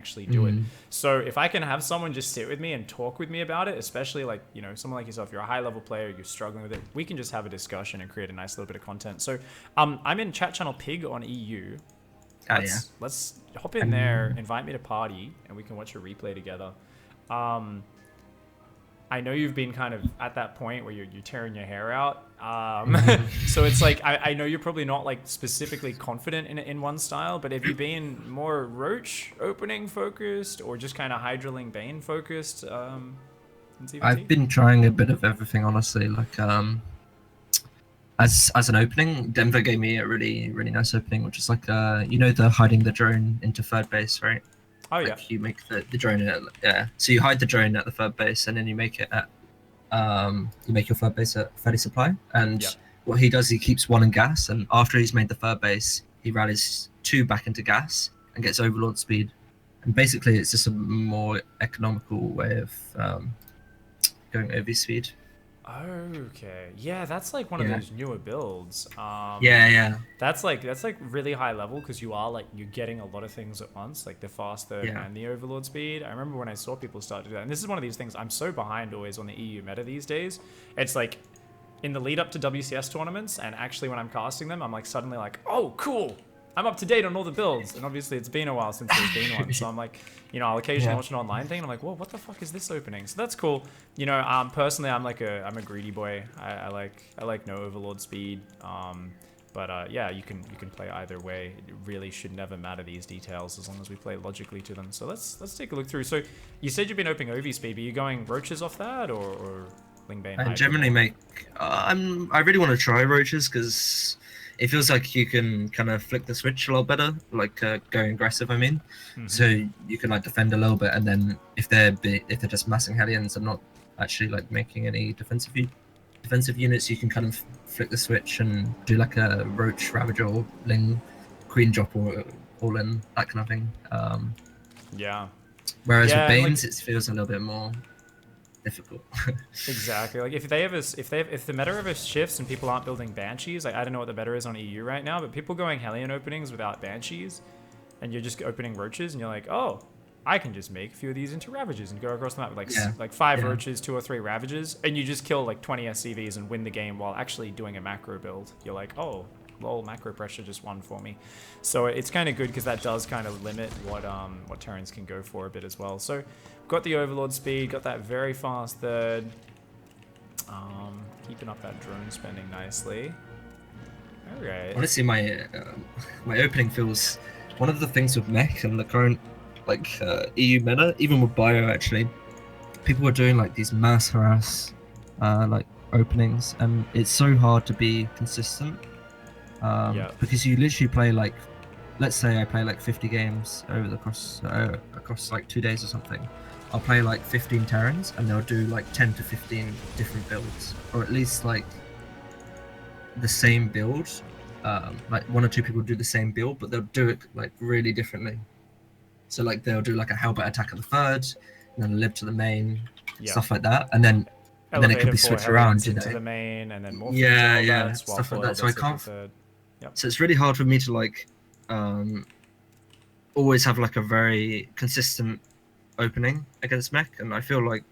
actually do it. So if I can have someone just sit with me and talk with me about it, especially like, you know, someone like yourself, you're a high level player, you're struggling with it, we can just have a discussion and create a nice little bit of content. So I'm in chat channel Pig on EU. Oh yeah. Let's hop in there, And invite me to party, and we can watch a replay together. Um, I know you've been kind of at that point where you're tearing your hair out. So it's like, I know you're probably not like specifically confident in one style, but have you been more Roach opening focused or just kind of Hydraling Bane focused in I've CVT? been trying a bit of everything, honestly. Like as an opening, Denver gave me a really nice opening, which is like you know, the hiding the drone into third base, right? Oh, yeah. Like you make the drone at, yeah. So you hide the drone at the third base, and then you make it at you make your third base at 30 supply. And Yep. what he does, he keeps one in gas, and after he's made the third base, he rallies two back into gas and gets overlord speed. And basically, it's just a more economical way of going OV speed. Okay. Yeah, that's like one of Yeah. those newer builds. Yeah. That's like really high level because you're getting a lot of things at once, like the fast third Yeah. and the overlord speed. I remember when I saw people start to do that, and this is one of these things I'm so behind always on the EU meta these days. It's like in the lead up to WCS tournaments, and actually when I'm casting them, I'm like suddenly like, oh, cool. I'm up to date on all the builds, and obviously it's been a while since there's been one, so I'm like, you know, I'll occasionally Yeah. watch an online thing, and I'm like, whoa, what the fuck is this opening? So that's cool. You know, personally, I'm a greedy boy. I like no overlord speed. But yeah, you can play either way. It really should never matter these details as long as we play logically to them. So let's take a look through. So you said you've been opening OV speed, but are you going roaches off that or Lingbane I Hydra generally more? make. I really want to try roaches because it feels like you can kind of flick the switch a lot better, like going aggressive. I mean, so you can like defend a little bit, and then if they're just massing Hellions and not actually like making any defensive units, you can kind of flick the switch and do like a roach ravager or ling queen drop or all in that kind of thing. Yeah. Whereas with Yeah, and Banes, like it feels a little bit more difficult. exactly. Like if the meta ever shifts and people aren't building banshees, like I don't know what the meta is on EU right now, but people going Hellion openings without banshees, and you're just opening roaches, and you're like, oh, I can just make a few of these into ravages and go across the map with like Yeah. like five Yeah. roaches, 2 or 3 ravages, and you just kill like 20 SCVs and win the game while actually doing a macro build. You're like, oh, lol, macro pressure just won for me. So it's kind of good because that does kind of limit what Terrans can go for a bit as well. So got the overlord speed, got that very fast third. Keeping up that drone spending nicely. All right. Honestly, my opening feels one of the things with Mech and the current like EU meta, even with Bio actually, people are doing like these mass harass like openings, and it's so hard to be consistent Yeah. because you literally play like, let's say I play like 50 games over the across like 2 days or something. I'll play like 15 Terrans, and they'll do like 10 to 15 different builds, or at least like the same build. Like one or two people do the same build, but they'll do it like really differently. So like they'll do like a Hellbat attack at the third, and then live to the main, Yeah. stuff like that, and then it could Elevator be for switched around, Hellions you into know. the main, and then morph into Yeah, Hellbats while stuff like four that. So I Hellbats live to the can't. third. Yep. So it's really hard for me to like um, always have like a very consistent opening against Mech, and I feel like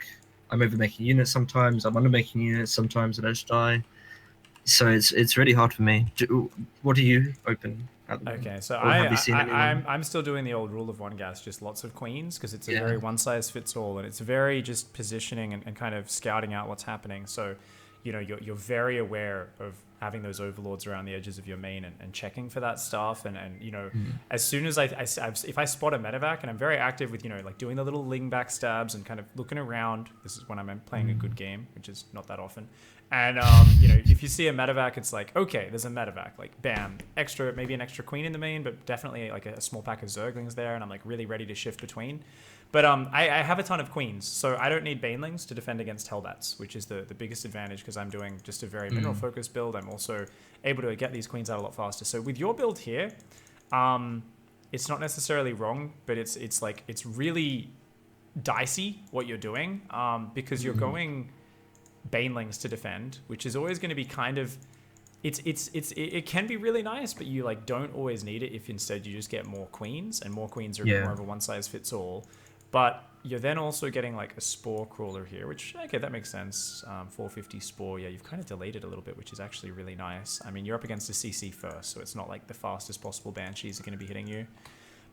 I'm over making units sometimes. I'm under making units sometimes, and I just die. So it's really hard for me. What do you open at the moment? Okay, so Or have you seen anyone? I'm still doing the old rule of one gas, just lots of queens, because it's a Yeah. very one size fits all, and it's very just positioning and kind of scouting out what's happening. So, you know, you're very aware of having those overlords around the edges of your main and checking for that stuff. And you know, as soon as if I spot a medevac, and I'm very active with, you know, like doing the little ling back stabs and kind of looking around. This is when I'm playing a good game, which is not that often. And you know, if you see a medevac, it's like, okay, there's a medevac. Like, bam, maybe an extra queen in the main, but definitely like a small pack of zerglings there, and I'm like really ready to shift between. But I have a ton of queens, so I don't need banelings to defend against hellbats, which is the biggest advantage because I'm doing just a very mineral focused build. I'm also able to get these queens out a lot faster. So with your build here, it's not necessarily wrong, but it's like it's really dicey what you're doing because you're going banelings to defend, which is always going to be kind of it can be really nice, but you like don't always need it if instead you just get more queens, and more queens are a Yeah. bit more of a one size fits all. But you're then also getting like a spore crawler here, which okay, that makes sense. 450 spore, yeah, you've kind of delayed it a little bit, which is actually really nice. I mean, you're up against a CC first, so it's not like the fastest possible banshees are going to be hitting you.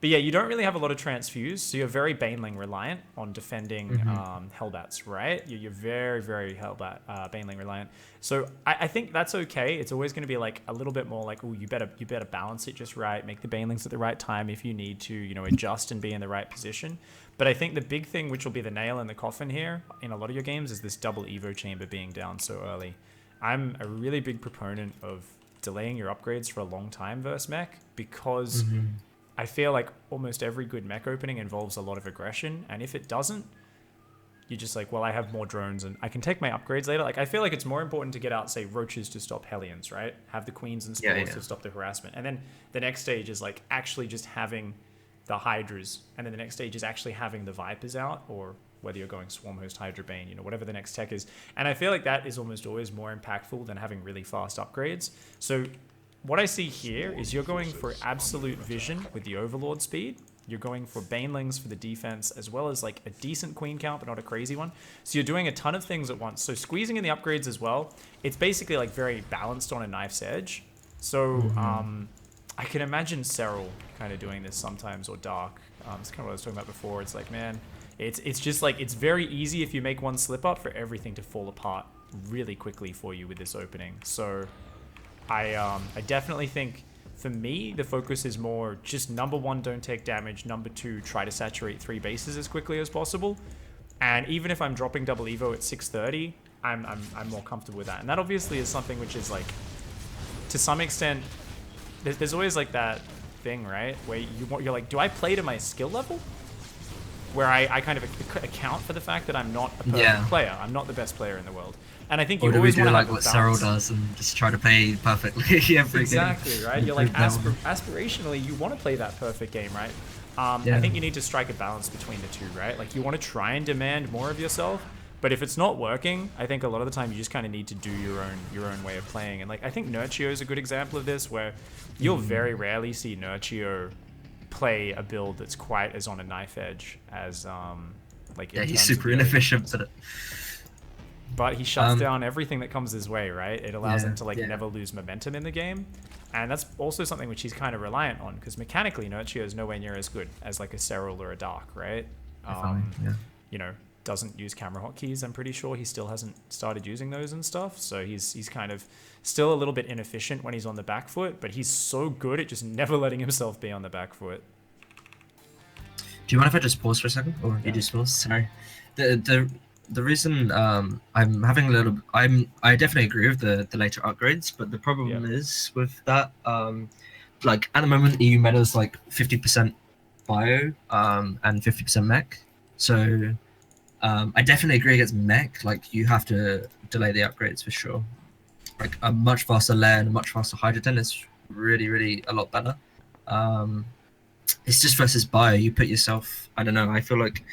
But yeah, you don't really have a lot of transfuse, so you're very Baneling reliant on defending Hellbats, right? You're very, very Baneling reliant. So I think that's okay. It's always going to be like a little bit more like, oh, you better balance it just right, make the Banelings at the right time if you need to, you know, adjust and be in the right position. But I think the big thing, which will be the nail in the coffin here in a lot of your games, is this double Evo chamber being down so early. I'm a really big proponent of delaying your upgrades for a long time versus Mech, because I feel like almost every good Mech opening involves a lot of aggression, and if it doesn't, you're just like, well, I have more drones and I can take my upgrades later. Like, I feel like it's more important to get out, say, roaches to stop Hellions, right? Have the queens and spores to stop the harassment. And then the next stage is like actually just having the Hydras, and then the next stage is actually having the Vipers out, or whether you're going Swarm Host, Hydra Bane, you know, whatever the next tech is. And I feel like that is almost always more impactful than having really fast upgrades. So what I see here is you're going for absolute vision with the Overlord speed. You're going for Banelings for the defense, as well as like a decent queen count, but not a crazy one. So you're doing a ton of things at once. So squeezing in the upgrades as well, it's basically like very balanced on a knife's edge. So I can imagine Serral kind of doing this sometimes, or Dark. It's kind of what I was talking about before. It's like, man, it's just like, it's very easy if you make one slip up for everything to fall apart really quickly for you with this opening. So I definitely think, for me, the focus is more just number one, don't take damage. Number two, try to saturate 3 bases as quickly as possible. And even if I'm dropping double Evo at 630, I'm more comfortable with that. And that obviously is something which is like, to some extent, there's always like that thing, right? Where you're like, do I play to my skill level? Where I kind of account for the fact that I'm not a perfect player. I'm not the best player in the world. And I think you always want to like what Serral does and just try to play perfectly every exactly, game. Right? You're like, aspirationally, you want to play that perfect game, right? I think you need to strike a balance between the two, right? Like, you want to try and demand more of yourself, but if it's not working, I think a lot of the time you just kind of need to do your own way of playing. And like, I think Nurchio is a good example of this, where you'll very rarely see Nurchio play a build that's quite as on a knife edge as like. Yeah, he's super inefficient at it. But he shuts down everything that comes his way, right? It allows him to like never lose momentum in the game. And that's also something which he's kind of reliant on, because mechanically Nurchio is nowhere near as good as like a Serral or a Dark, right? You know, doesn't use camera hotkeys. I'm pretty sure he still hasn't started using those and stuff. So he's kind of still a little bit inefficient when he's on the back foot, but he's so good at just never letting himself be on the back foot. Do you mind if I just pause for a second? Or you just pause? Sorry. The reason I'm having a little, I definitely agree with the later upgrades, but the problem is with that, like at the moment EU meta is like 50% bio and 50% mech. So I definitely agree against mech. Like, you have to delay the upgrades for sure. Like a much faster layer and a much faster hydrogen is really a lot better. It's just versus bio, you put yourself, I don't know, I feel like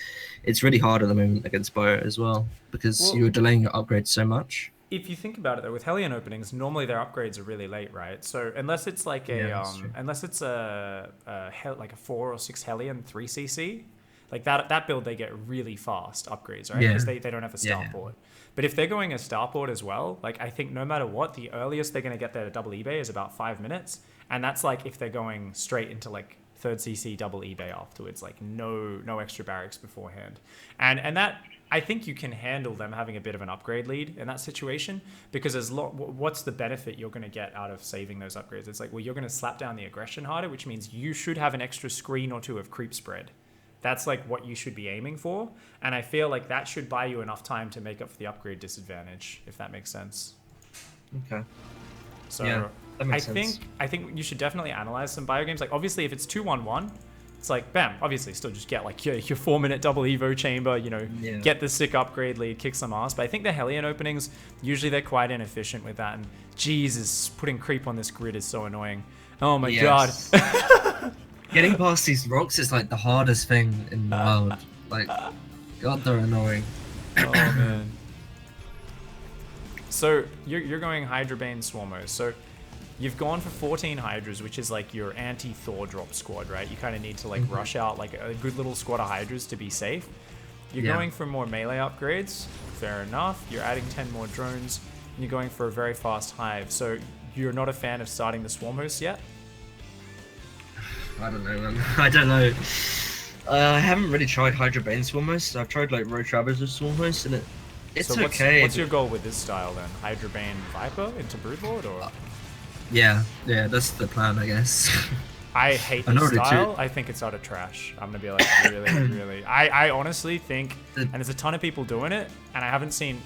it's really hard at the moment against bio as well, because you're delaying your upgrades so much. If you think about it though, with Hellion openings, normally their upgrades are really late, right? So unless it's like unless it's a 4 or 6 Hellion 3cc, like that build, they get really fast upgrades, right? Because they don't have a starport. But if they're going a starport as well, like, I think no matter what, the earliest they're going to get their double eBay is about 5 minutes, and that's like if they're going straight into like 3rd CC double eBay afterwards, like no extra barracks beforehand. And that, I think you can handle them having a bit of an upgrade lead in that situation, because what's the benefit you're going to get out of saving those upgrades? It's like, well, you're going to slap down the aggression harder, which means you should have an extra screen or 2 of creep spread. That's like what you should be aiming for. And I feel like that should buy you enough time to make up for the upgrade disadvantage, if that makes sense. Okay. So yeah, that makes sense. I think you should definitely analyze some bio games. Like, obviously, if it's 2-1-1, it's like, bam, obviously still just get like your 4-minute double Evo chamber, you know, get the sick upgrade lead, kick some ass. But I think the Hellion openings, usually they're quite inefficient with that. And Jesus, putting creep on this grid is so annoying. Oh my God. Getting past these rocks is like the hardest thing in the world. Like, God, they're annoying. Oh man. So you're going Hydra Bane Swarmos. So you've gone for 14 Hydras, which is like your anti-Thor drop squad, right? You kind of need to like rush out like a good little squad of Hydras to be safe. You're going for more melee upgrades. Fair enough. You're adding 10 more drones. And you're going for a very fast hive. So you're not a fan of starting the Swarm hosts yet? I don't know, man. I don't know. I haven't really tried Hydra Bane Swarm hosts. I've tried like Roach Rabbits with Swarm hosts, and it's so okay. What's your goal with this style then? Hydra Bane Viper into Broodlord, or? Yeah, that's the plan, I guess. I hate this style. I think it's utter trash. I'm gonna be like, really. I honestly think, and there's a ton of people doing it, and I haven't seen.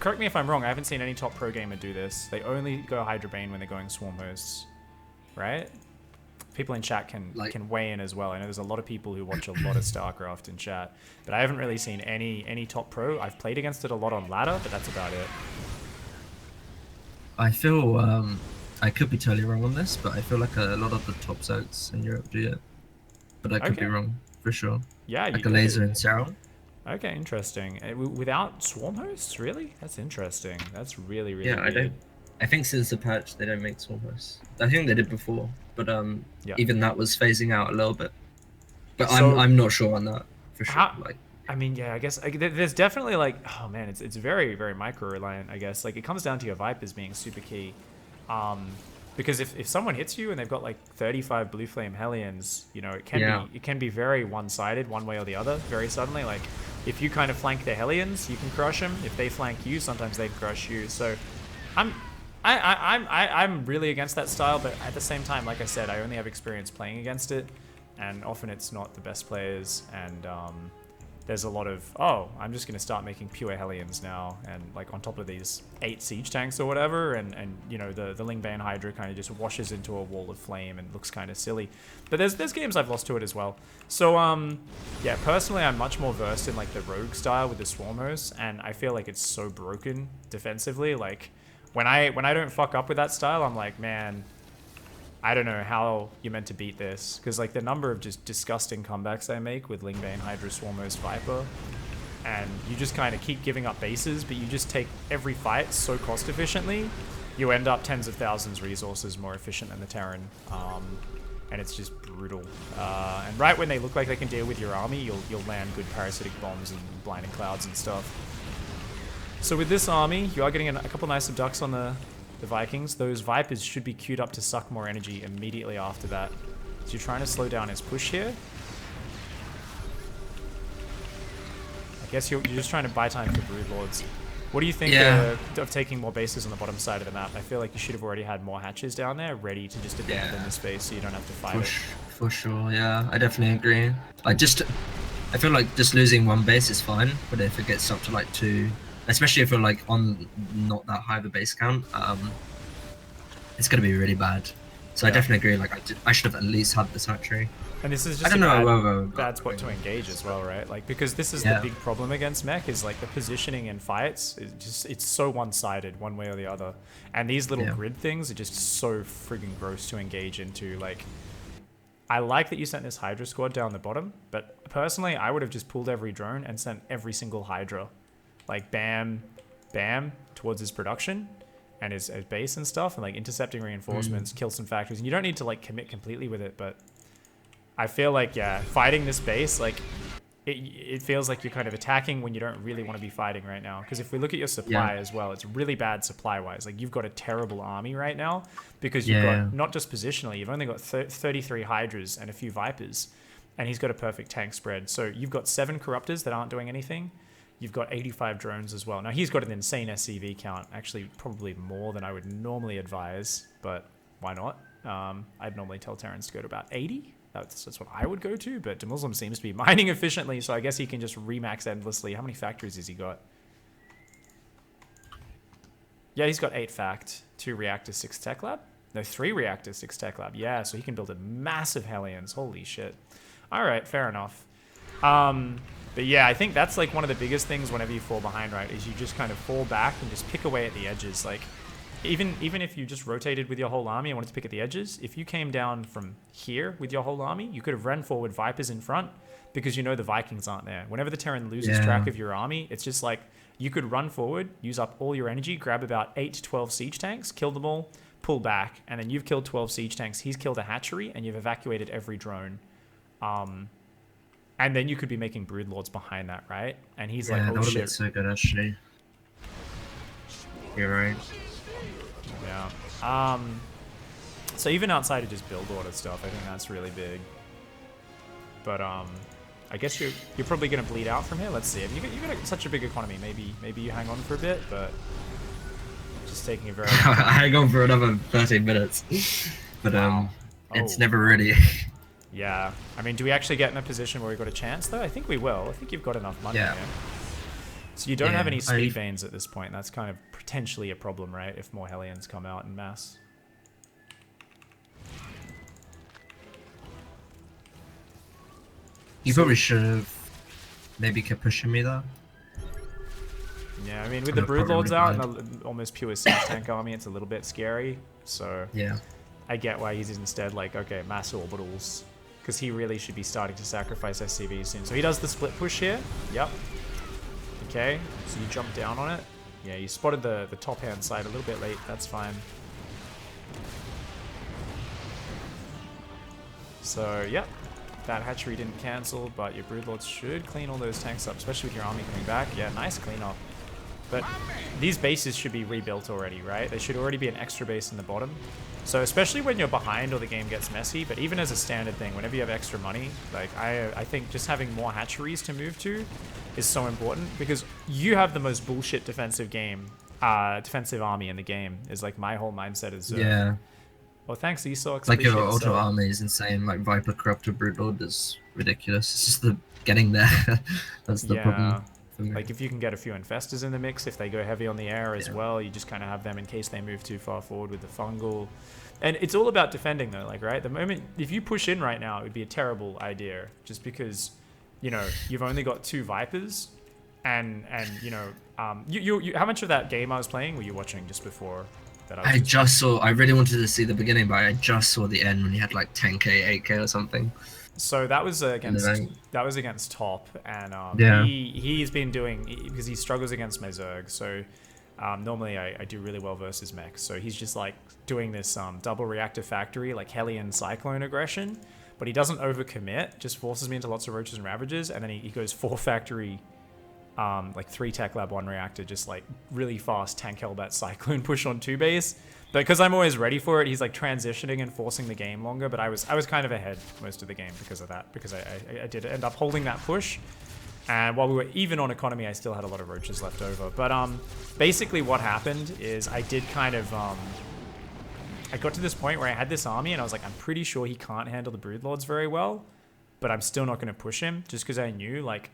Correct me if I'm wrong. I haven't seen any top pro gamer do this. They only go Hydra Bane when they're going Swarm hosts, right? People in chat can weigh in as well. I know there's a lot of people who watch a lot of StarCraft in chat, but I haven't really seen any top pro. I've played against it a lot on ladder, but that's about it. I feel I could be totally wrong on this, but I feel like a lot of the top Zergs in Europe do it. But I could be wrong, for sure. Yeah, like a laser in Sarah. Okay, interesting. Without Swarm hosts, really? That's interesting. That's really yeah. Weird. I think since the patch they don't make Swarm hosts. I think they did before, but even that was phasing out a little bit. But so, I'm not sure on that for sure. I mean, yeah, I guess there's definitely like, oh man, it's very micro reliant. I guess like it comes down to your Vipers being super key. Because if someone hits you and they've got like 35 Blue Flame Hellions, you know, it can be very one-sided, one way or the other, very suddenly. Like, if you kind of flank the Hellions, you can crush them. If they flank you, sometimes they crush you. So, I'm really against that style, but at the same time, like I said, I only have experience playing against it, and often it's not the best players, and there's a lot of, I'm just going to start making pure Hellions now, and like on top of these 8 siege tanks or whatever, and you know, the Lingbane Hydra kind of just washes into a wall of flame and looks kind of silly. But there's games I've lost to it as well. So yeah, personally I'm much more versed in like the rogue style with the Swarm hosts, and I feel like it's so broken defensively. Like when I don't fuck up with that style, I'm like, man, I don't know how you're meant to beat this, because like the number of just disgusting comebacks I make with Lingbane, Hydra, Swarmhost, Viper, and you just kind of keep giving up bases, but you just take every fight so cost efficiently, you end up tens of thousands resources more efficient than the Terran, and it's just brutal. And right when they look like they can deal with your army, you'll land good parasitic bombs and blinding clouds and stuff. So with this army, you are getting a couple nice abducts on the Vikings. Those Vipers should be queued up to suck more energy immediately after that. So you're trying to slow down his push here. I guess you're just trying to buy time for Broodlords. What do you think of taking more bases on the bottom side of the map? I feel like you should have already had more hatches down there ready to just abandon the space so you don't have to fight it. For sure, yeah. I definitely agree. I feel like just losing one base is fine, but if it gets up to like 2, especially if you're like on not that high of a base count, it's gonna be really bad. So I definitely agree. Like I should have at least had the sanctuary. And this is just a bad spot to engage as well, right? Like because this is the big problem against Mech is like the positioning in fights is just it's so one-sided, one way or the other. And these little grid things are just so friggin' gross to engage into. Like I like that you sent this Hydra squad down the bottom, but personally I would have just pulled every drone and sent every single Hydra. Like bam, bam, towards his production and his base and stuff, and like intercepting reinforcements, kill some factories. And you don't need to like commit completely with it, but I feel like, fighting this base, like it feels like you're kind of attacking when you don't really want to be fighting right now. Because if we look at your supply as well, it's really bad supply-wise. Like you've got a terrible army right now because you've got, not just positionally, you've only got 33 Hydras and a few Vipers, and he's got a perfect tank spread. So you've got 7 Corruptors that aren't doing anything. You've got 85 drones as well. Now, he's got an insane SCV count, actually probably more than I would normally advise, but why not? I'd normally tell Terrans to go to about 80. That's what I would go to, but Muslim seems to be mining efficiently, so I guess he can just remax endlessly. How many factories has he got? Yeah, he's got 8 fact, 2 reactors, 6 tech lab. No, 3 reactors, 6 tech lab. Yeah, so he can build a massive Hellions. Holy shit. All right, fair enough. But yeah, I think that's like one of the biggest things whenever you fall behind, right, is you just kind of fall back and just pick away at the edges. Like, even if you just rotated with your whole army and wanted to pick at the edges, if you came down from here with your whole army, you could have ran forward Vipers in front because you know the Vikings aren't there. Whenever the Terran loses track of your army, it's just like you could run forward, use up all your energy, grab about 8 to 12 siege tanks, kill them all, pull back, and then you've killed 12 siege tanks. He's killed a hatchery, and you've evacuated every drone. And then you could be making broodlords behind that, right? And he's like, that oh would have been shit. so good, actually. You're right. Yeah. So even outside of just build order stuff, I think that's really big. But I guess you're probably gonna bleed out from here. Let's see. You got such a big economy. Maybe you hang on for a bit, but just taking a very long time. I hang on for another 13 minutes. But it's never ready. Yeah. I mean, do we actually get in a position where we've got a chance though? I think we will. I think you've got enough money here. So you don't have any speed veins at this point. That's kind of potentially a problem, right? If more Hellions come out in mass. You probably should have maybe kept pushing me though. Yeah, I mean, with the Broodlords out and the almost pure siege tank army, it's a little bit scary. So yeah, I get why he's instead like, okay, mass orbitals. Because he really should be starting to sacrifice SCVs soon. So he does the split push here. Yep. Okay, so you jump down on it. Yeah, you spotted the top hand side a little bit late. That's fine. So, yep. That hatchery didn't cancel, but your Broodlords should clean all those tanks up, especially with your army coming back. Yeah, nice cleanup. But these bases should be rebuilt already, right? There should already be an extra base in the bottom. So especially when you're behind or the game gets messy, but even as a standard thing, whenever you have extra money, like I think just having more hatcheries to move to is so important because you have the most bullshit defensive army in the game is like my whole mindset is yeah. Well, thanks, Esox. Like your auto army is insane. Like Viper Corruptor Broodlord is ridiculous. It's just the getting there. That's the problem for me. Like if you can get a few infestors in the mix, if they go heavy on the air as well, you just kind of have them in case they move too far forward with the fungal. And it's all about defending though, like right? The moment if you push in right now, it would be a terrible idea, just because, you know, you've only got 2 Vipers, and you know, you how much of that game I was playing were you watching just before? I just saw. I really wanted to see the beginning, but I just saw the end when you had like 10k, 8k or something. So that was against Top, and he's been doing because he struggles against my Zerg. So normally I do really well versus Mech. So he's just like doing this double reactor factory, like Hellion Cyclone aggression, but he doesn't overcommit. Just forces me into lots of roaches and ravages, and then he goes 4 factory. Like 3 tech lab, 1 reactor, just like really fast tank hellbat cyclone push on 2 base. But because I'm always ready for it, he's like transitioning and forcing the game longer. But I was kind of ahead most of the game because of that, because I did end up holding that push. And while we were even on economy, I still had a lot of roaches left over. But basically what happened is I did kind of I got to this point where I had this army and I was like, I'm pretty sure he can't handle the Broodlords very well, but I'm still not going to push him just because I knew like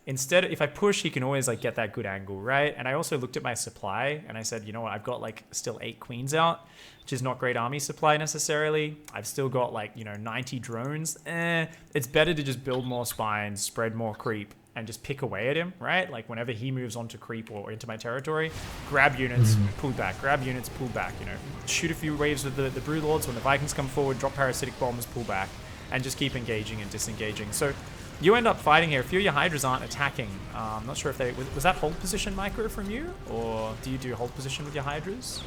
instead, if I push, he can always like get that good angle, right? And I also looked at my supply and I said, you know what? I've got like still 8 queens out, which is not great army supply necessarily. I've still got like, you know, 90 drones. It's better to just build more spines, spread more creep, and just pick away at him, right? Like whenever he moves onto creep or into my territory, grab units, pull back, grab units, pull back, you know, shoot a few waves with the Broodlords. When the Vikings come forward, drop parasitic bombs, pull back, and just keep engaging and disengaging. So you end up fighting here. A few of your Hydras aren't attacking. I'm not sure if they... Was that hold position micro from you? Or do you do hold position with your Hydras?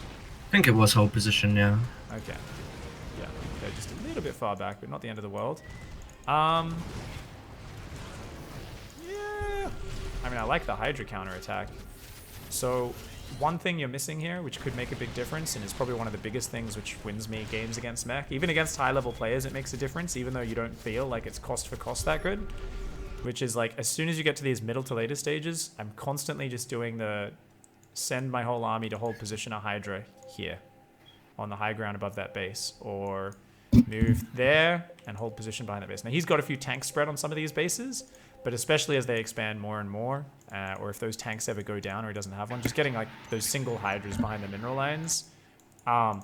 I think it was hold position, yeah. Okay. Yeah, they're just a little bit far back, but not the end of the world. Yeah. I mean, I like the Hydra counter-attack. So one thing you're missing here, which could make a big difference, and is probably one of the biggest things which wins me games against Mech, even against high-level players, it makes a difference, even though you don't feel like it's cost for cost that good, which is like, as soon as you get to these middle to later stages, I'm constantly just doing the send my whole army to hold position a Hydra here on the high ground above that base, or move there and hold position behind that base. Now, he's got a few tanks spread on some of these bases, but especially as they expand more and more, or if those tanks ever go down or he doesn't have one, just getting like those single Hydras behind the mineral lines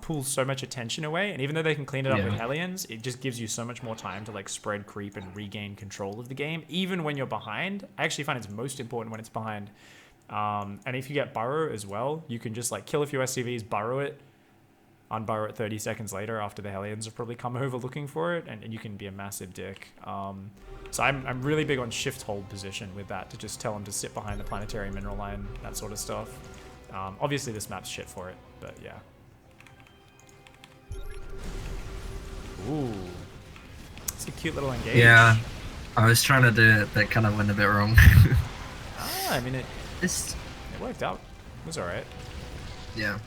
pulls so much attention away. And even though they can clean it up with Hellions, it just gives you so much more time to like spread creep and regain control of the game. Even when you're behind, I actually find it's most important when it's behind, And if you get burrow as well, you can just like kill a few SCVs, burrow it, unburrow it 30 seconds later after the Hellions have probably come over looking for it, and you can be a massive dick. So I'm really big on shift hold position with that, to just tell them to sit behind the planetary mineral line, that sort of stuff. Obviously this map's shit for it, but yeah. Ooh. It's a cute little engage. Yeah, I was trying to do it, but kind of went a bit wrong. I mean, it It's, worked out. It was alright. yeah.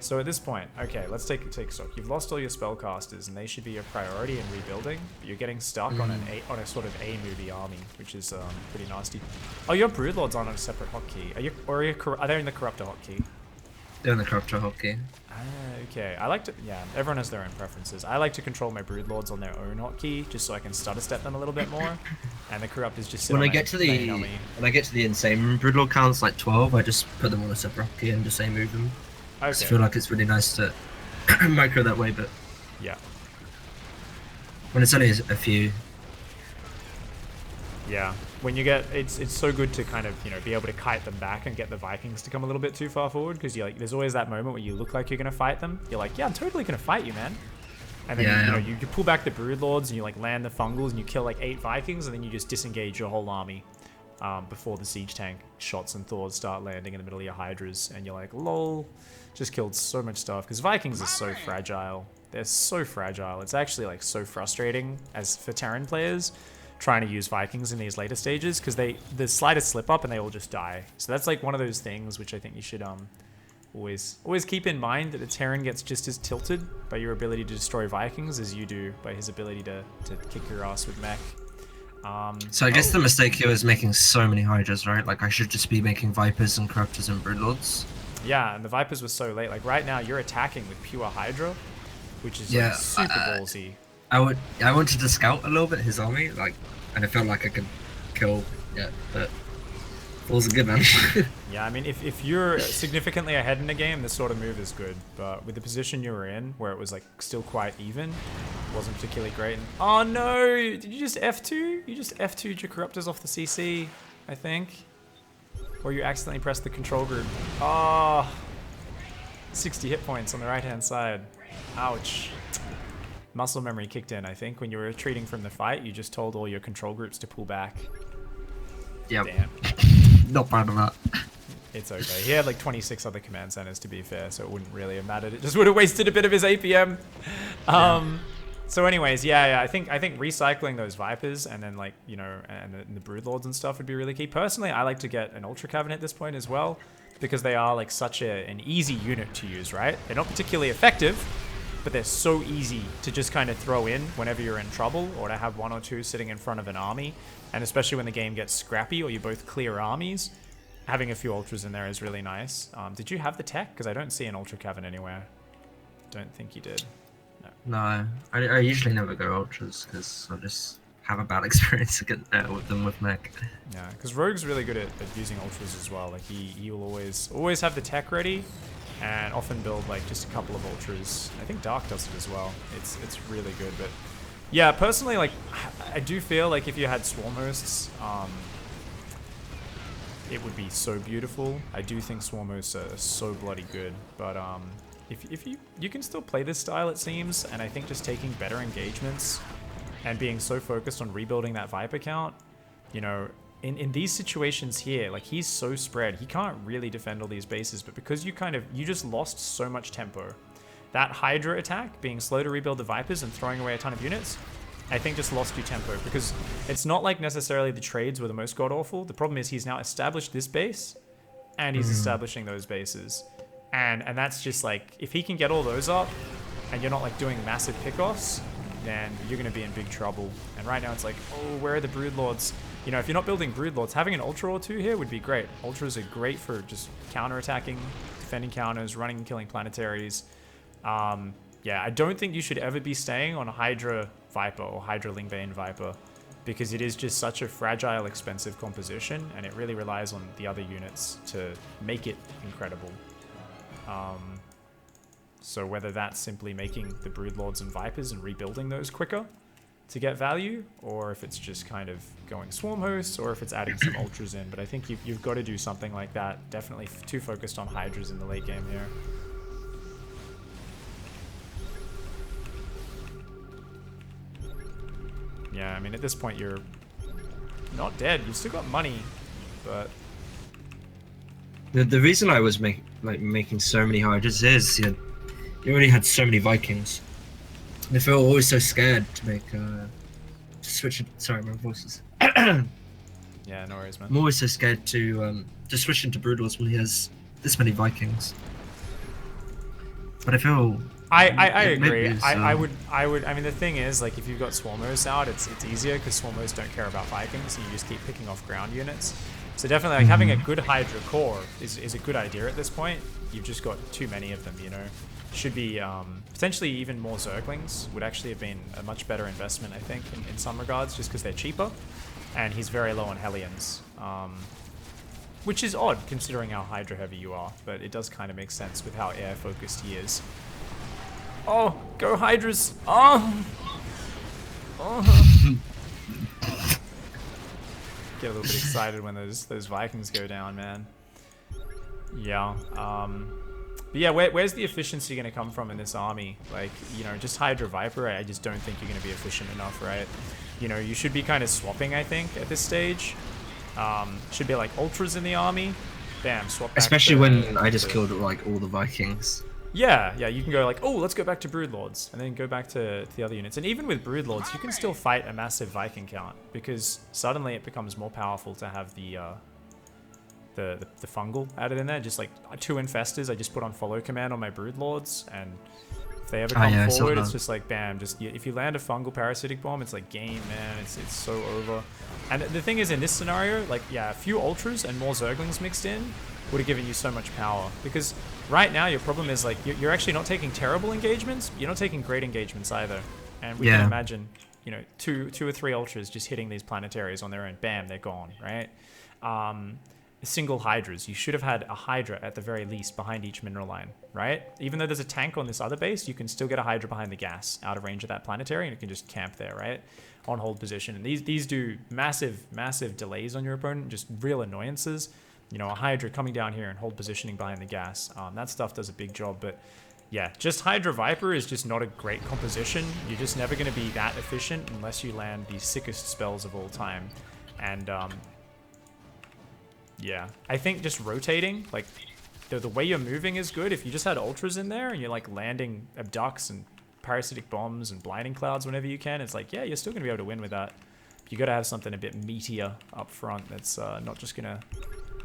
So at this point, okay, let's take stock. You've lost all your spellcasters, and they should be your priority in rebuilding. But you're getting stuck on a sort of A movie army, which is pretty nasty. Oh, your broodlords aren't on a separate hotkey. Are they in the corruptor hotkey? Doing the corruptor hotkey. Okay, I like to. Yeah, everyone has their own preferences. I like to control my broodlords on their own hotkey, just so I can stutter step them a little bit more. And the corruptors just sit When on I get to the insane broodlord counts like 12, I just put them on a separate hotkey and just say move them. Okay. I just feel like it's really nice to micro that way, but yeah. when it's only a few. Yeah, when you get, it's so good to kind of, you know, be able to kite them back and get the Vikings to come a little bit too far forward, because you're like, there's always that moment where you look like you're gonna fight them. You're like, yeah, I'm totally gonna fight you, man. And then you pull back the broodlords and you like land the fungals and you kill like 8 Vikings, and then you just disengage your whole army before the siege tank shots and Thors start landing in the middle of your Hydras, and you're like, lol, just killed so much stuff, because Vikings are so fragile. They're so fragile. It's actually like so frustrating as for Terran players trying to use Vikings in these later stages, because the slightest slip up and they all just die. So that's like one of those things which I think you should always keep in mind, that the Terran gets just as tilted by your ability to destroy Vikings as you do by his ability to kick your ass with Mech. So I guess the mistake here was making so many Hydras, right? Like I should just be making Vipers and Corruptors and Broodlords. Yeah, and the Vipers were so late. Like right now, you're attacking with pure Hydra, which is like, super ballsy. I wanted to scout a little bit his army, like, and it felt like I could kill, but it wasn't good, man. Yeah, I mean, if you're significantly ahead in the game, this sort of move is good. But with the position you were in, where it was like still quite even, it wasn't particularly great. And, oh no! Did you just F2? You just F2'd your Corruptors off the CC, I think. Or you accidentally pressed the control group. Oh, 60 hit points on the right-hand side. Ouch. Muscle memory kicked in, I think. When you were retreating from the fight, you just told all your control groups to pull back. Yep. Damn. Not proud of that. It's okay. He had like 26 other command centers, to be fair, so it wouldn't really have mattered. It just would have wasted a bit of his APM. So anyways, I think recycling those Vipers and then like, you know, and the Broodlords and stuff would be really key. Personally, I like to get an Ultra Cabinet at this point as well, because they are like such an easy unit to use, right? They're not particularly effective, but they're so easy to just kind of throw in whenever you're in trouble, or to have 1 or 2 sitting in front of an army. And especially when the game gets scrappy or you both clear armies, having a few Ultras in there is really nice. Did you have the tech? Because I don't see an Ultra Cabinet anywhere. Don't think you did. No, I usually never go Ultras, because I just have a bad experience with them with Mech. Yeah, because Rogue's really good at using Ultras as well. Like he will always have the tech ready, and often build like just a couple of Ultras. I think Dark does it as well. It's really good. But yeah, personally, like I do feel like if you had Swarm Hosts, it would be so beautiful. I do think Swarm Hosts are so bloody good. But if you can still play this style, it seems, and I think just taking better engagements and being so focused on rebuilding that Viper count, you know, in these situations here, like he's so spread, he can't really defend all these bases, but because you just lost so much tempo, that Hydra attack, being slow to rebuild the Vipers and throwing away a ton of units, I think just lost you tempo, because it's not like necessarily the trades were the most god-awful. The problem is he's now established this base, and he's establishing those bases. And that's just like, if he can get all those up, and you're not like doing massive pickoffs, then you're going to be in big trouble. And right now it's like, oh, where are the Broodlords? You know, if you're not building Broodlords, having an Ultra or 2 here would be great. Ultras are great for just counter-attacking, defending counters, running and killing planetaries. Yeah, I don't think you should ever be staying on Hydra Viper or Hydra Lingbane Viper, because it is just such a fragile, expensive composition, and it really relies on the other units to make it incredible. So whether that's simply making the Broodlords and Vipers and rebuilding those quicker, to get value, or if it's just kind of going swarm hosts, or if it's adding some ultras in. But I think you've got to do something like that. Definitely too focused on hydras in the late game here. Yeah, I mean, at this point, you're not dead. You've still got money, but... The reason I was making so many hydras is you already had so many Vikings. And I feel always so scared to make to switch. Sorry, my voice is. Yeah, no worries, man. I'm always so scared to switch into Broodlords when he has this many Vikings. But I feel. I agree. I would. I mean, the thing is, like, if you've got Swarmos out, it's easier because Swarmos don't care about Vikings, and you just keep picking off ground units. So definitely, like, having a good Hydra core is a good idea at this point. You've just got too many of them, you know. Should be potentially even more Zerglings would actually have been a much better investment, I think, in some regards, just because they're cheaper, and he's very low on Hellions, which is odd considering how Hydra heavy you are, but it does kind of make sense with how air focused he is. Oh, go Hydras! Oh! Oh. Get a little bit excited when those Vikings go down, man. Yeah. But yeah, where's the efficiency going to come from in this army? Like, you know, just Hydra Viper, I just don't think you're going to be efficient enough, right? You know, you should be kind of swapping, I think, at this stage. Should be like Ultras in the army. Bam, swap back. Especially when I just killed, like, all the Vikings. Yeah, you can go like, oh, let's go back to Broodlords, and then go back to the other units. And even with Broodlords, you can still fight a massive Viking count, because suddenly it becomes more powerful to have the fungal added in there. Just like 2 infestors, I just put on follow command on my Broodlords, and if they ever come forward, it's just like, bam, just if you land a fungal parasitic bomb, it's like game, man. It's so over. And the thing is, in this scenario, like, yeah, a few Ultras and more Zerglings mixed in would have given you so much power, because right now your problem is, like, you're actually not taking terrible engagements, you're not taking great engagements either, and we can imagine, you know, two or three Ultras just hitting these planetaries on their own, bam, they're gone, right? Single Hydras, you should have had a Hydra at the very least behind each mineral line, right? Even though there's a tank on this other base, you can still get a Hydra behind the gas out of range of that planetary, and it can just camp there, right? On hold position. And these do massive delays on your opponent, just real annoyances. You know, a Hydra coming down here and hold positioning behind the gas. That stuff does a big job, but yeah, just Hydra Viper is just not a great composition. You're just never going to be that efficient unless you land the sickest spells of all time. And yeah, I think just rotating, like, the way you're moving is good. If you just had Ultras in there and you're like landing abducts and parasitic bombs and blinding clouds whenever you can, it's like, yeah, you're still going to be able to win with that. You got to have something a bit meatier up front that's not just going to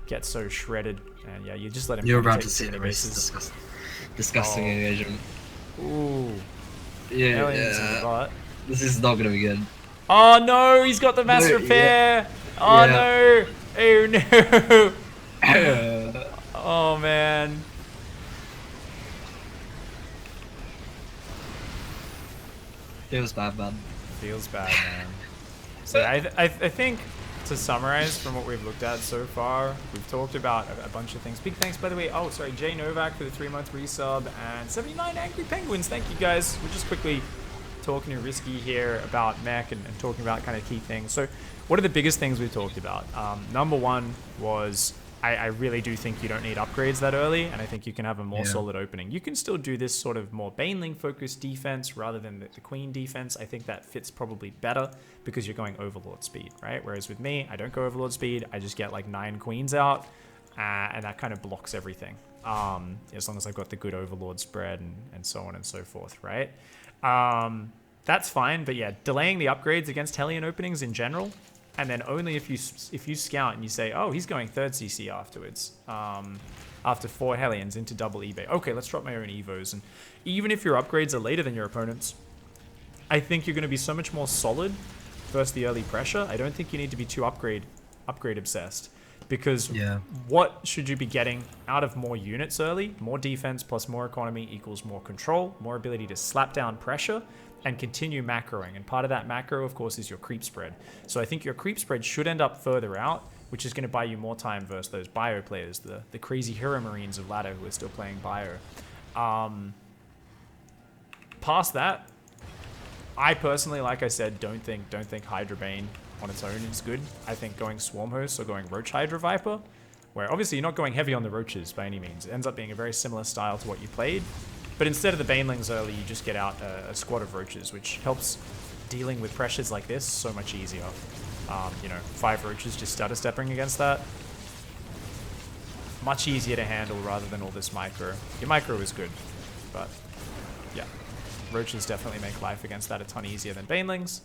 get so shredded, and yeah, you just let him. You're about to see the races. Disgusting engagement. Ooh. Yeah. In the butt. This is not gonna be good. Oh no, he's got the mass repair. Oh no. Oh no. Oh man. Feels bad, man. Feels bad, man. So I think, to summarize from what we've looked at so far, we've talked about a bunch of things. Big thanks, by the way. Oh, sorry, Jay Novak for the 3-month resub, and 79 Angry Penguins. Thank you, guys. We're just quickly talking to Risky here about Mech and talking about kind of key things. So what are the biggest things we've talked about? Number one was, I really do think you don't need upgrades that early, and I think you can have a more solid opening. You can still do this sort of more Baneling-focused defense rather than the Queen defense. I think that fits probably better because you're going Overlord speed, right? Whereas with me, I don't go Overlord speed. I just get like 9 Queens out, and that kind of blocks everything. As long as I've got the good Overlord spread and so on and so forth, right? That's fine, but yeah, delaying the upgrades against Hellion openings in general, and then only if you scout and you say, oh, he's going 3rd CC afterwards, after 4 Hellions into double eBay. Okay, let's drop my own Evos. And even if your upgrades are later than your opponent's, I think you're going to be so much more solid versus the early pressure. I don't think you need to be too upgrade obsessed, because what should you be getting out of more units early? More defense plus more economy equals more control, more ability to slap down pressure, and continue macroing. And part of that macro, of course, is your creep spread. So I think your creep spread should end up further out, which is going to buy you more time versus those bio players, the crazy Hero Marines of ladder who are still playing bio. Past that, I personally, like I said, don't think Hydra Bane on its own is good. I think going Swarm Host or going Roach Hydra Viper, where obviously you're not going heavy on the Roaches by any means. It ends up being a very similar style to what you played. But instead of the Banelings early, you just get out a squad of Roaches, which helps dealing with pressures like this so much easier. You know, 5 Roaches just stutter stepping against that. Much easier to handle rather than all this micro. Your micro is good, but yeah. Roaches definitely make life against that a ton easier than Banelings.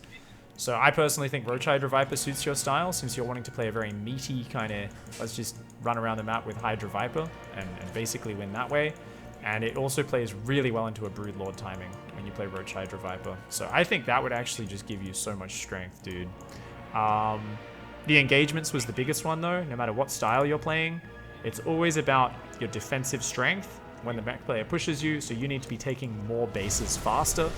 So I personally think Roach Hydra Viper suits your style, since you're wanting to play a very meaty kind of, let's just run around the map with Hydra Viper and basically win that way. And it also plays really well into a Broodlord timing when you play Roach Hydra Viper. So I think that would actually just give you so much strength, dude. The engagements was the biggest one though, no matter what style you're playing. It's always about your defensive strength when the mech player pushes you, so you need to be taking more bases faster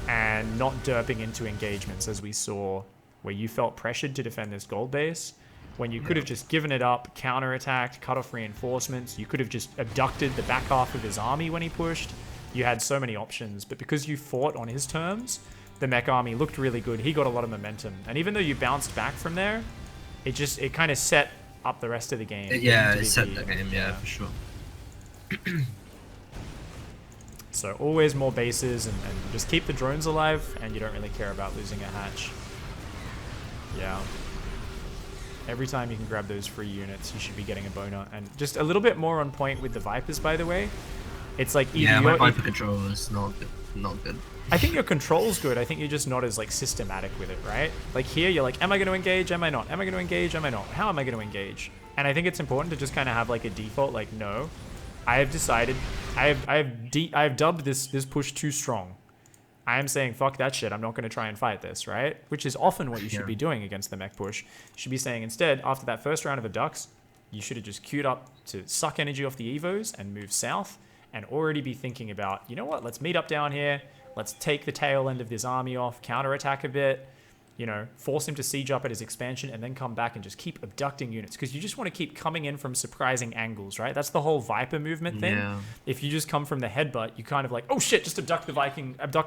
and not derping into engagements as we saw where you felt pressured to defend this gold base when you could have just given it up, counterattacked, cut off reinforcements. You could have just abducted the back half of his army when he pushed. You had so many options, but because you fought on his terms, the mech army looked really good. He got a lot of momentum, and even though you bounced back from there, it kind of set up the rest of the game. Yeah, it set the game, yeah, for sure. So always more bases and just keep the drones alive, and you don't really care about losing a hatch. Yeah. Every time you can grab those free units, you should be getting a boner. And just a little bit more on point with the Vipers, by the way. It's like yeah, my Viper control is not good. I think your control's good. I think you're just not as like systematic with it, right? Like here, you're like, am I going to engage? Am I not? Am I going to engage? Am I not? How am I going to engage? And I think it's important to just kind of have like a default, like, no, I have decided, I have dubbed this push too strong. I am saying, fuck that shit. I'm not going to try and fight this, right? Which is often what you should be doing against the mech push. You should be saying instead, after that first round of abducts, you should have just queued up to suck energy off the evos and move south and already be thinking about, you know what, let's meet up down here. Let's take the tail end of this army off, counterattack a bit, you know, force him to siege up at his expansion, and then come back and just keep abducting units, because you just want to keep coming in from surprising angles, right? That's the whole Viper movement thing. Yeah. If you just come from the headbutt, you kind of like, oh shit, just abduct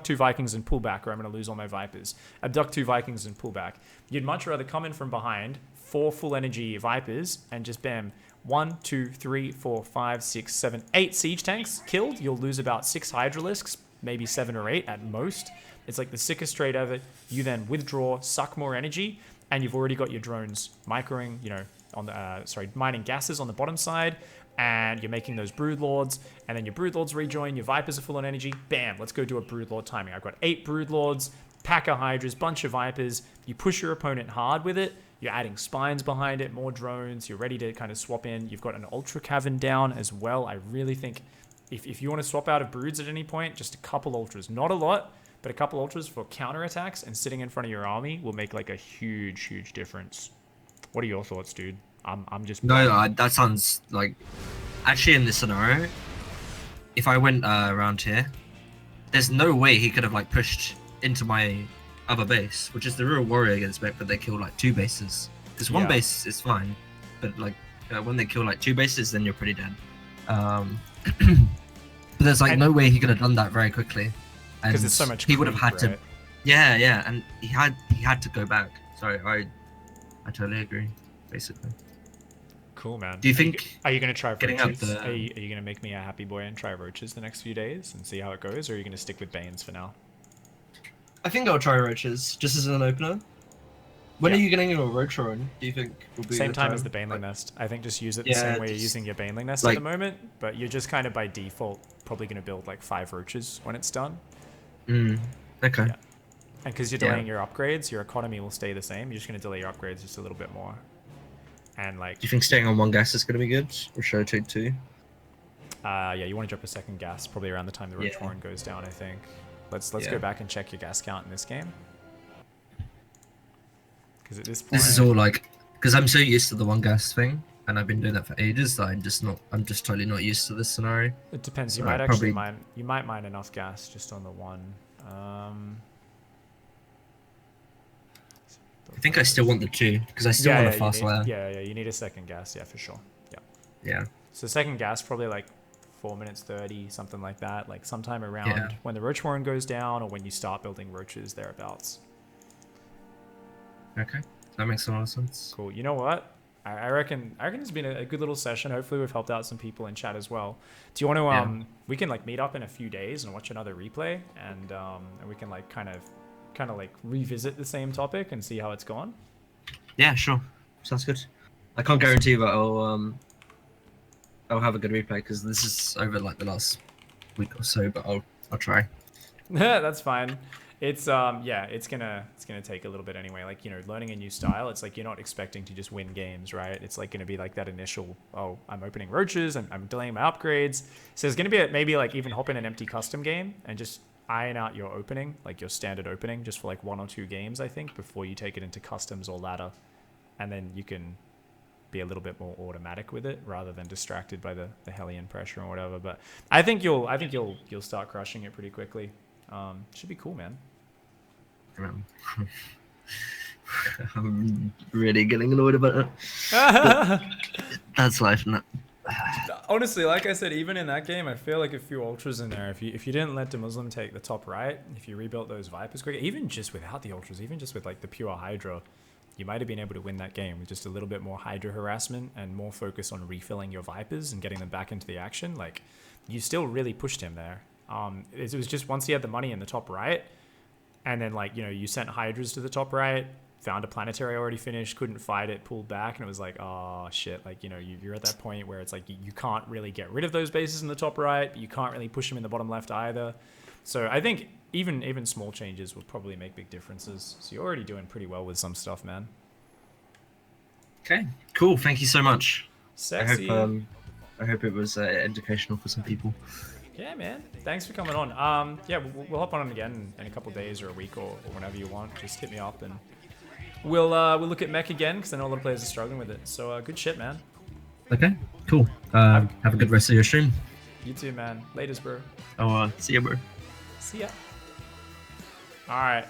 2 Vikings and pull back, or I'm going to lose all my Vipers. Abduct 2 Vikings and pull back. You'd much rather come in from behind, 4 full energy Vipers, and just bam, 1, 2, 3, 4, 5, 6, 7, 8 siege tanks killed. You'll lose about 6 Hydralisks, maybe 7 or 8 at most. It's like the sickest trade ever. You then withdraw, suck more energy, and you've already got your drones microing, you know, on the mining gases on the bottom side, and you're making those Broodlords, and then your Broodlords rejoin, your Vipers are full on energy, bam, let's go do a Broodlord timing. I've got 8 Broodlords, pack of Hydras, bunch of Vipers. You push your opponent hard with it. You're adding spines behind it, more drones. You're ready to kind of swap in. You've got an Ultra Cavern down as well. I really think if you want to swap out of Broods at any point, just a couple Ultras. Not a lot, but a couple Ultras for counterattacks and sitting in front of your army will make like a huge, huge difference. What are your thoughts, dude? I'm just... No, that sounds like... Actually, in this scenario, if I went around here, there's no way he could have like pushed into my other base, which is the real worry against Mech, but they kill like 2 bases. Because one base is fine, but like when they kill like 2 bases, then you're pretty dead. But there's like no way he could have done that very quickly. Because there's so much he would have had to. Yeah, and he had to go back. Sorry, I totally agree, basically. Cool, man. Do you think... Are you going to try Roaches? Are you going to make me a happy boy and try Roaches the next few days and see how it goes? Or are you going to stick with Banes for now? I think I'll try Roaches, just as an opener. When are you getting your Roach run, do you think will be same time as the Baneling Nest. I think just use it the same way you're using your Baneling Nest at the moment, but you're just kind of by default probably going to build like 5 Roaches when it's done. Okay. Yeah. And because you're delaying your upgrades, your economy will stay the same. You're just going to delay your upgrades just a little bit more. And like... Do you think staying on 1 gas is going to be good? Or should I take 2? Yeah, you want to drop a 2nd gas probably around the time the Roach Warren goes down, I think. Let's go back and check your gas count in this game. Because at this point... This is all like... Because I'm so used to the 1 gas thing, and I've been doing that for ages, that I'm just totally not used to this scenario. It depends. You might actually mine enough gas just on the 1. I think I still want the 2, because I still want a fast layer. Yeah, you need a 2nd gas, yeah, for sure. Yeah. So 2nd gas, probably like 4 minutes 30, something like that. Like sometime around when the roach warren goes down or when you start building roaches thereabouts. Okay, that makes a lot of sense. Cool. You know what? I reckon it's been a good little session. Hopefully we've helped out some people in chat as well. Do you want to we can like meet up in a few days and watch another replay, and we can like kind of like revisit the same topic and see how it's gone? Yeah, sure. Sounds good. I can't guarantee that I'll have a good replay because this is over like the last week or so, but I'll try. That's fine. It's it's gonna take a little bit anyway. Like, you know, learning a new style, it's like you're not expecting to just win games, right? It's like gonna be like that initial, oh, I'm opening roaches, I'm delaying my upgrades. So there's gonna be maybe like even hop in an empty custom game and just iron out your opening, like your standard opening, just for like 1 or 2 games, I think, before you take it into customs or ladder, and then you can be a little bit more automatic with it rather than distracted by the Hellion pressure or whatever. But I think you'll start crushing it pretty quickly. Should be cool, man. I'm really getting annoyed about it. That's life, no. Honestly, like I said, even in that game, I feel like a few ultras in there. If you didn't let the Muslim take the top right, if you rebuilt those Vipers quick, even just without the ultras, even just with like the pure Hydra, you might have been able to win that game with just a little bit more Hydra harassment and more focus on refilling your Vipers and getting them back into the action. Like, you still really pushed him there. It was just once he had the money in the top right, and then, like, you know, you sent Hydras to the top right, found a planetary already finished, couldn't fight it, pulled back, and it was like, oh, shit. Like, you know, you're at that point where it's like you can't really get rid of those bases in the top right, but you can't really push them in the bottom left either. So I think even small changes will probably make big differences. So you're already doing pretty well with some stuff, man. Okay, cool. Thank you so much. Sexy. I hope it was educational for some people. Yeah, man. Thanks for coming on. Yeah, we'll hop on again in a couple of days or a week or whenever you want. Just hit me up and we'll look at Mech again because I know a lot of players are struggling with it. So good shit, man. Okay, cool. Have a good rest of your stream. You too, man. Laters, bro. See ya, bro. See ya. All right.